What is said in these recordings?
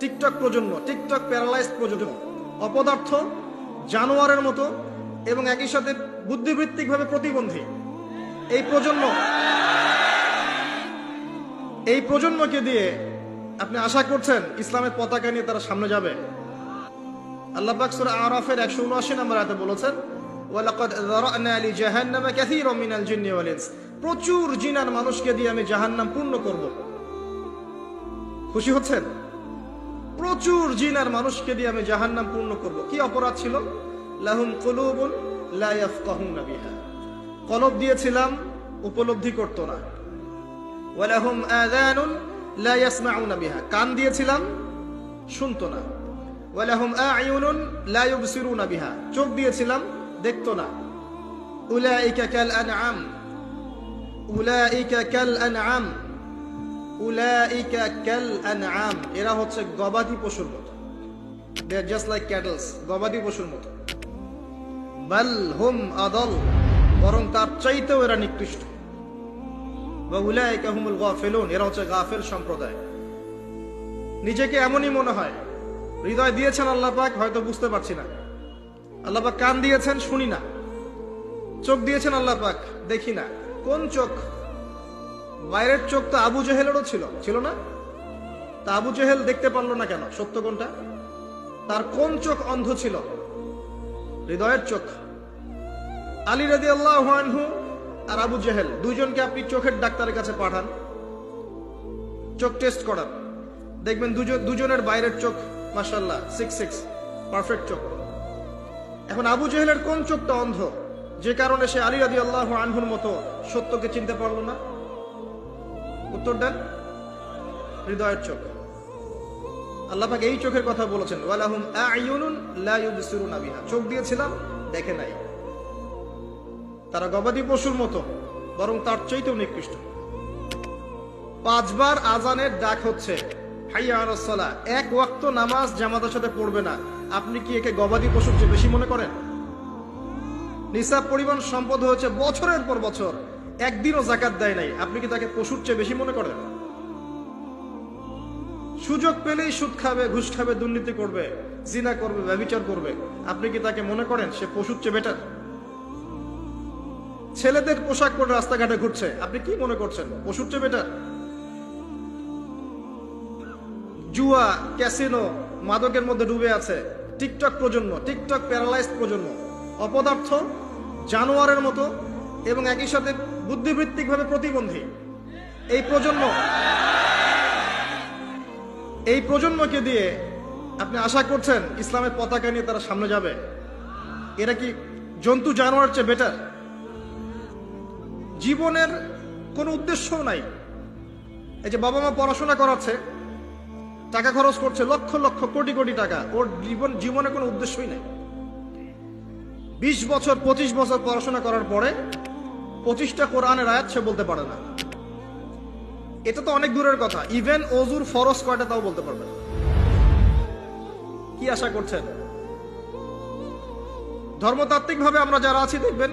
TikTok প্রজন্ম, TikTok paralysed প্রজন্ম, অপদার্থ, জানোয়ারের মতো এবং একই সাথে বুদ্ধিবৃত্তিকভাবে প্রতিবন্ধী। এই প্রজন্মকে দিয়ে আপনি আশা করছেন ইসলামের পতাকা নিয়ে তারা সামনে যাবে? আল্লাহ পাক সূরা আরাফের 179 নম্বর আয়াতে বলেছেন, ওয়ালাকাদ যারানা লিজাহান্নামা কাসীরাম মিনাল জিন্নি ওয়াল ইনস, প্রচুর জিন আর মানুষকে দিয়ে আমি জাহান্নাম পূর্ণ করব। খুশি হচ্ছেন? প্রচুর জিন আর মানুষকে দিয়ে আমি জাহান্নাম পূর্ণ করব। কি অপরাধ ছিল? লাহুম কুলুবুন লা ইয়াফকাহুনা বিহা, কলব দিয়েছিলাম উপলব্ধি করতো না। ওয়ালাহুম আযানুন লা ইয়াসমাউনা বিহা, কান দিয়েছিলাম শুনতো না। ওয়ালাহুম আ'য়ুনুন লা ইউবসিরুনা বিহা, চোখ দিয়েছিলাম দেখতো না। উলাইকা কাল আনআম, উলাইকা কাল আনআম, উলাইকা কাল আনআম, এরা হচ্ছে গবাদি পশুর মতো। দে আর জাস্ট লাইক ক্যাটলস, গবাদি পশুর মতো। বাল হুম আদাল, বরং তার চাইতেও এরা নিকৃষ্ট। ওয়া উলাইকা হুমুল গাফিলুন, এরা হচ্ছে গাফিল সম্প্রদায়। নিজেকে এমনই মনে হয়। হৃদয় দিয়েছেন আল্লাহ পাক, হয়তো বুঝতে পারছি না। আল্লাহ পাক কান দিয়েছেন, শুনি না। চোখ দিয়েছেন আল্লাহ পাক, দেখি না। কোন চোখ? বাইরের চোখ তো আবু জেহেলেরও ছিল না? তা আবু জেহেল দেখতে পারলো না কেন? সত্য কোনটা? তার কোন চোখ অন্ধ ছিল? হৃদয়ের চোখ। আলী রাদিয়াল্লাহু আনহু আর আবু জেহেল, দুইজনকে আপনি চোখের ডাক্তারের কাছে পাঠান, চোখ টেস্ট করান, দেখবেন দুজনের বাইরের চোখ মাশাআল্লাহ 6 পারফেক্ট চোখ। এখন আবু জেহেলের কোন চোখটা অন্ধ, যে কারণে সে আলী রাদিয়াল্লাহু আনহুর মতো সত্যকে চিনতে পারলো না? উত্তর দেন। হৃদয়ের চোখ। আল্লাহ পাক এই চোখের কথা বলেছেন, ওয়ালাহুম আ'য়ুনুন লা ইউবসিরুনা বিহা, চোখ দিয়েছিলাম দেখে নাই। তারা গবাদি পশুর মতো, বরং তার চাইতেও নিকৃষ্ট। 5 বার আজানের ডাক হচ্ছে হাইয়া আলাস সালাহ, এক ওয়াক্ত নামাজ জামাতের সাথে পড়বে না। আপনি কি একে গবাদি পশুর চেয়ে বেশি মনে করেন? নিসাব পরিমাণ সম্পদ হয়েছে বছরের পর বছর, একদিনও যাকাত দেয় নাই, আপনি কি তাকে পশুর চেয়ে বেশি মনে করেন? সুযোগ পেলেই সুদ খাবে, ঘুষ খাবে, দুর্নীতি করবে, জিনা করবে, ব্যভিচার করবে, আপনি কি তাকে মনে করেন সে পশুর চেয়ে বেটার? ছেলেদের পোশাক পরে রাস্তাঘাটে ঘুরছে, আপনি কি মনে করছেন পশুর চেয়ে বেটার? জুয়া, ক্যাসিনো, মাদকের মধ্যে ডুবে আছে টিকটক প্রজন্ম, টিকটক প্যারালাইজড প্রজন্ম, অপদার্থ, জানোয়ারের মতো এবং একই সাথে বুদ্ধিবৃত্তিকভাবে প্রতিবন্ধী। এই প্রজন্মকে দিয়ে আপনি আশা করছেন ইসলামের পতাকা নিয়ে তারা সামনে যাবে? এরা কি জন্তু জানোয়ার চেয়ে বেটার? জীবনের কোনো উদ্দেশ্যও নাই। এই যে বাবা মা পড়াশোনা করাচ্ছে, টাকা খরচ করছে, লক্ষ লক্ষ কোটি কোটি টাকা, ওর জীবনে কোনো উদ্দেশ্যই নাই। 20 বছর 25 বছর পড়াশোনা করার পরে 25টা কোরআনের আয়াত সে বলতে পারে না। এটা তো অনেক দূরের কথা, ইভেন ওযুর ফরজ কয়টা তাও বলতে পারবে না। কি আশা করছেন? ধর্মতাত্ত্বিক ভাবে আমরা যারা আছি দেখবেন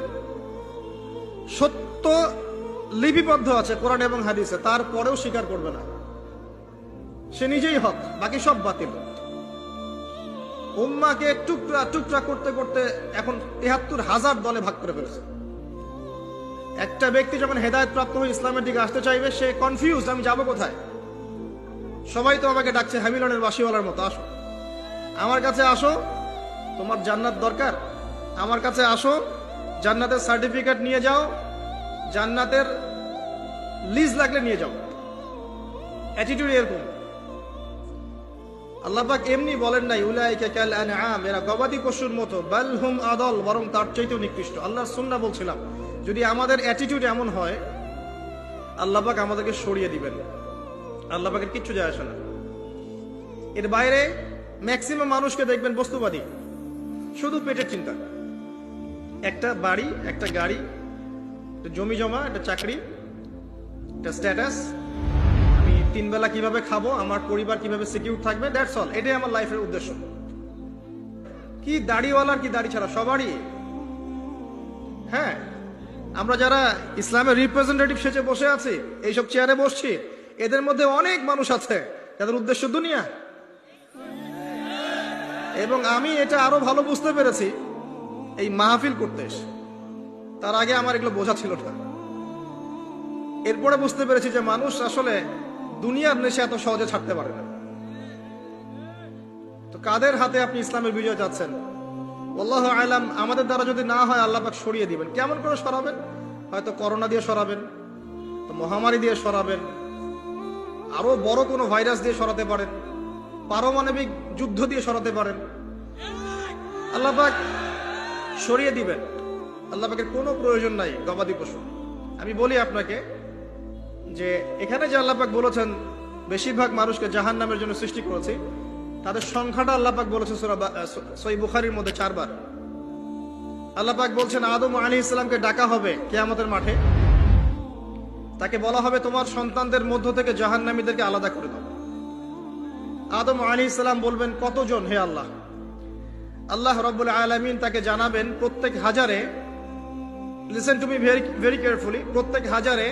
সত্য লিপিবদ্ধ আছে কোরআন এবং হাদিসে, তারপরেও স্বীকার করবে না। সে নিজেই হক, বাকি সব বাতিল। উম্মাকে টুকরা টুকরা করতে করতে এখন ৭৩,০০০ দলে ভাগ করে ফেলেছে। একটা ব্যক্তি যখন হেদায়েত প্রাপ্ত হয়ে ইসলামের দিকে আসতে চাইবে, সে কনফিউজ, আমি যাব কোথায়? সবাই তো আমাকে ডাকছে হ্যামিলনের বাসিওয়ালার মতো, আসো আমার কাছে, আসো তোমার জান্নাত দরকার, আমার কাছে আসো, জান্নাতের সার্টিফিকেট নিয়ে যাও, জান্নাতের লিজ লাগলে নিয়ে যাও। অ্যাটিটিউড এরকম। আল্লাহ পাক এমনি বলেন নাই উলাইকা কাল আনআম, এরা গবাদি পশুর মতো, বাল হুম আদাল, বরং তার চাইতেও নিকৃষ্ট। আল্লাহর সুন্নাহ বলছিলাম, যদি আমাদের অ্যাটিটিউড এমন হয়, আল্লাহ পাক আমাদেরকে সরিয়ে দিবেন। আল্লাহ পাকের কিচ্ছু যায় আসে না। এর বাইরে ম্যাক্সিমাম মানুষকে দেখবেন বস্তুবাদী, শুধু পেটের চিন্তা। একটা বাড়ি, একটা গাড়ি, একটা জমি জমা, একটা চাকরি, একটা স্ট্যাটাস, আমি 3 বেলা কিভাবে খাবো, আমার পরিবার কিভাবে সিকিউর থাকবে, দ্যাটস অল। এটাই আমার লাইফের উদ্দেশ্য। কি দাড়িওয়ালার কি দাড়ি ছাড়া, সবারই। হ্যাঁ, আমরা যারা ইসলামের রিপ্রেজেন্টেটিভ সেজে বসে আছি, এইসব চেয়ারে বসছি, এদের মধ্যে অনেক মানুষ আছে যাদের উদ্দেশ্য দুনিয়া। এবং আমি এটা আরো ভালো বুঝতে পেরেছি এই মাহফিল করতে এসে। তার আগে আমার এগুলো বোঝা ছিল না। এরপরে বুঝতে পেরেছি যে মানুষ আসলে দুনিয়ার নেশে এত সহজে ছাড়তে পারে না। তো কাদের হাতে আপনি ইসলামের বিজয় চাচ্ছেন? আল্লাহু আ'লাম। আমাদের দ্বারা যদি না হয় আল্লাহ পাক সরিয়ে দিবেন। কেমন করে সরাবেন? হয়তো করোনা দিয়ে সরাবেন, তো মহামারী দিয়ে সরাবেন, আরো বড় কোনো ভাইরাস দিয়ে সরাতে পারেন, পারমাণবিক যুদ্ধ দিয়ে সরাতে পারেন। আল্লাহ পাক সরিয়ে দিবেন। আল্লাহ পাকের কোনো প্রয়োজন নাই গবাদি পশু। আমি বলি আপনাকে যে এখানে যে আল্লাহ পাক বলেছেন বেশিরভাগ মানুষকে জাহান্নামের জন্য সৃষ্টি করেছি, তাদের সংখ্যাটা আল্লাহ পাক বলেছেন সূরা সহিহ বুখারীর মধ্যে 4 বার। আল্লাহ পাক বলছেন আদম আলাইহিস সালামকে ডাকা হবে কিয়ামতের মাঠে, তাকে বলা হবে তোমার সন্তানদের মধ্য থেকে জাহান্নামীদেরকে আলাদা করে দাও। আদম আলাইহিস সালাম বলবেন কতজন হে আল্লাহ? আল্লাহ রাব্বুল আলামিন তাকে জানাবেন প্রত্যেক হাজারে, listen to me very carefully, প্রত্যেক হাজারে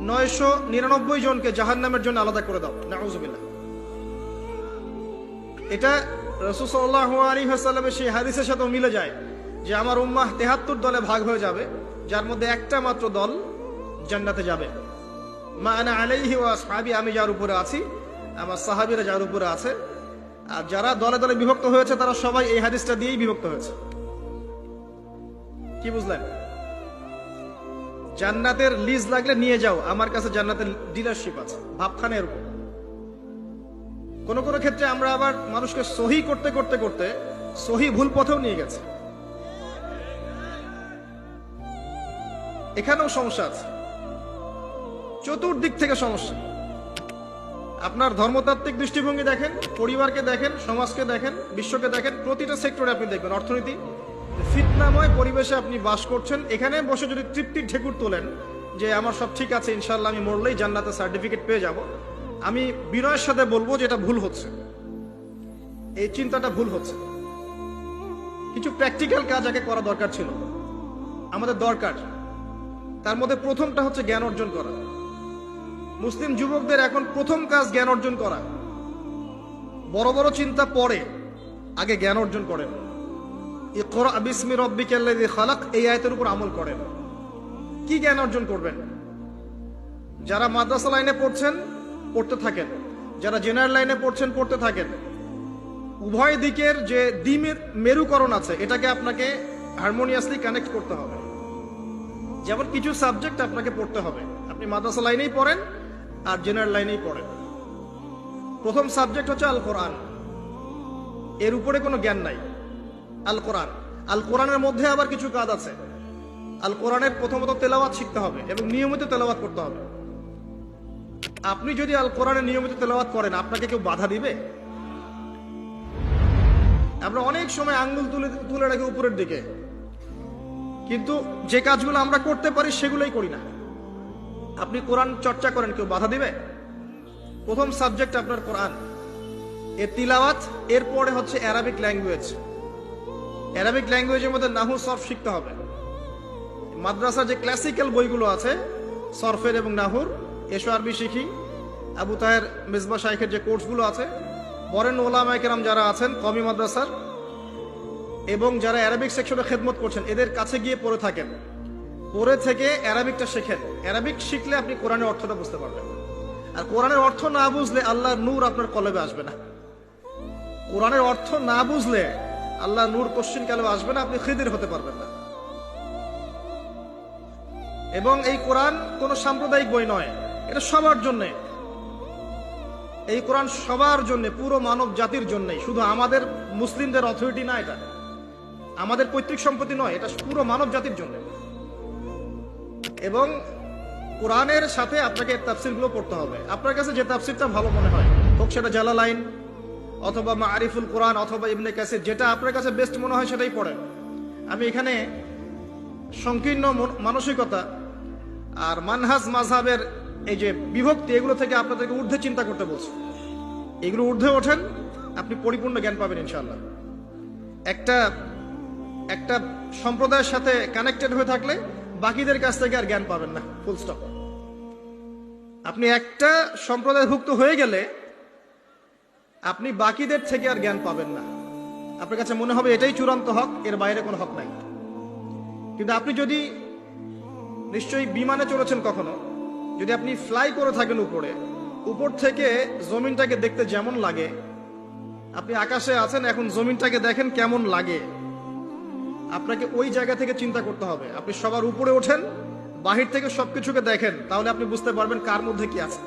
999 জনকে জাহান্নামের জন্য আলাদা করে দাও। নাউযুবিল্লাহ। এটা রাসূল সাল্লাল্লাহু আলাইহি ওয়াসাল্লামের সেই হাদিসের সাথে মিলে যায় যে আমার উম্মাহ 73 দলে ভাগ হয়ে যাবে, যার মধ্যে একটা মাত্র দল জান্নাতে যাবে। মা আনা আলাইহি ওয়া আসহাবি, আমি যার উপরে আছি, আমার সাহাবীরা যার উপরে আছে। আর যারা দলে দলে বিভক্ত হয়েছে তারা সবাই এই হাদিসটা দিয়েই বিভক্ত হয়েছে। কি বুঝলেন? জান্নাতের লিজ লাগলে নিয়ে যাও, আমার কাছে জান্নাতের ডিলারশিপ আছে। ভাবখানে এরকম। কোন কোন ক্ষেত্রে আমরা আবার মানুষকে সহি করতে করতে করতে সহি ভুল পথেও নিয়ে গেছে। এখানেও সমস্যা আছে, চতুর্দিক থেকে সমস্যা। আপনার ধর্মতাত্ত্বিক দৃষ্টিভঙ্গি দেখেন, পরিবারকে দেখেন, সমাজকে দেখেন, বিশ্বকে দেখেন, প্রতিটা সেক্টরে আপনি দেখবেন অর্থনীতি। ফিতনাময় পরিবেশে আপনি বাস করছেন। এখানে বসে যদি তৃপ্তির ঢেকুর তোলেন যে আমার সব ঠিক আছে, ইনশাল্লাহ আমি মরলেই জান্নাতের সার্টিফিকেট পেয়ে যাব, আমি বিনয়ের সাথে বলবো যে এটা ভুল হচ্ছে। এই চিন্তাটা ভুল হচ্ছে। কিছু প্র্যাকটিক্যাল কাজ আগে করা দরকার ছিল, আমাদের দরকার। তার মধ্যে প্রথমটা হচ্ছে জ্ঞান অর্জন করা। মুসলিম যুবকদের এখন প্রথম কাজ জ্ঞান অর্জন করা। বড় বড় চিন্তা পরে, আগে জ্ঞান অর্জন করেন। ইকরা বিসমি রাব্বিকাল্লাযী খালাক, এই আয়াতের উপর আমল করেন। কি জ্ঞান অর্জন করবেন? যারা মাদ্রাসা লাইনে পড়ছেন পড়তে থাকেন, যারা জেনারেল লাইনে পড়ছেন পড়তে থাকেন। উভয় দিকের যে মেরুকরণ আছে এটাকে আপনাকে হারমোনিয়াসলি কানেক্ট করতে হবে। যেমন কিছু সাবজেক্ট আপনাকে পড়তে হবে, আপনি মাদ্রাসা লাইনেই পড়েন আর জেনারেল লাইনেই পড়েন। প্রথম সাবজেক্ট হচ্ছে আল কোরআন, এর উপরে কোনো জ্ঞান নাই। আল কোরআন, আল কোরআনের মধ্যে আবার কিছু কাজ আছে। আল কোরআনের প্রথমত তেলাওয়াত শিখতে হবে এবং নিয়মিত তেলাওয়াত করতে হবে। আপনি যদি আল কোরআনের নিয়মিত তেলাওয়াত করেন, আপনাকে কেউ বাধা দিবে? আমরা অনেক সময় আঙ্গুল তুলে রাখি উপরের দিকে, কিন্তু যে কাজগুলো আমরা করতে পারি সেগুলোই করি না। আপনি কোরআন চর্চা করেন, কেউ বাধা দিবে? প্রথম সাবজেক্ট আপনার কোরআন, এর তিলাওয়াত। এরপরে হচ্ছে অ্যারাবিক ল্যাঙ্গুয়েজ। অ্যারাবিক ল্যাঙ্গুয়েজের মধ্যে নাহু সরফ শিখতে হবে। মাদ্রাসার যে ক্লাসিক্যাল বইগুলো আছে সরফের এবং নাহুর, এসো আরবি শিখি, আবু তাহের মেজবা শাইখের যে কোর্সগুলো আছে, বরেন ওলামায়ে কেরাম যারা আছেন কওমি মাদ্রাসার এবং যারা অ্যারাবিক সেকশনে খেদমত করছেন, এদের কাছে গিয়ে পড়ে থাকেন। পড়ে থেকে অ্যারাবিকটা শেখেন। অ্যারাবিক শিখলে আপনি কোরআনের অর্থটা বুঝতে পারবেন। আর কোরআনের অর্থ না বুঝলে আল্লাহর নূর আপনার কলবে আসবে না। কোরআনের অর্থ না বুঝলে আল্লাহর নূর কোশ্চিন কালবে আসবে না, আপনি খিদির হতে পারবেন না। এবং এই কোরআন কোন সাম্প্রদায়িক বই নয়, এটা সবার জন্য। এই কোরআন সবার জন্য, পুরো মানব জাতির জন্য। শুধু আমাদের মুসলিমদের অথরিটি না, এটা আমাদের পৈতৃক সম্পত্তি নয়, এটা পুরো মানব জাতির জন্য। এবং কোরআনের সাথে আপনাকে তাফসিরগুলো পড়তে হবে। আপনার কাছে যে তাফসিরটা ভালো মনে হয়, হোক সেটা জালালাইন অথবা মারিফুল কোরআন অথবা ইবনে কাসির, যেটা আপনার কাছে বেস্ট মনে হয় সেটাই পড়েন। আমি এখানে সংকীর্ণ মানসিকতা আর মানহাজ মাযহাবের এই যে বিভক্তি, এগুলো থেকে আপনাদেরকে ঊর্ধ্বে চিন্তা করতে বলছি। এগুলো ঊর্ধ্বে ওঠেন, আপনি পরিপূর্ণ জ্ঞান পাবেন ইনশাআল্লাহ। একটা সম্প্রদায়ের সাথে কানেক্টেড হয়ে থাকলে বাকিদের কাছ থেকে আর জ্ঞান পাবেন না, ফুল স্টপ। আপনি একটা সম্প্রদায়ভুক্ত হয়ে গেলে আপনি বাকিদের থেকে আর জ্ঞান পাবেন না। আপনার কাছে মনে হবে এটাই চূড়ান্ত হক, এর বাইরে কোনো হক নাই। কিন্তু আপনি যদি নিশ্চয়ই বিমানে চড়েছেন কখনো, যদি আপনি ফ্লাই করে থাকেন উপরে, উপর থেকে জমিনটাকে দেখতে যেমন লাগে, আপনি আকাশে আছেন, এখন জমিনটাকে দেখেন কেমন লাগে, আপনাকে ওই জায়গা থেকে চিন্তা করতে হবে। আপনি সবার উপরে ওঠেন, বাহির থেকে সবকিছুকে দেখেন, তাহলে আপনি বুঝতে পারবেন কার মধ্যে কি আছে।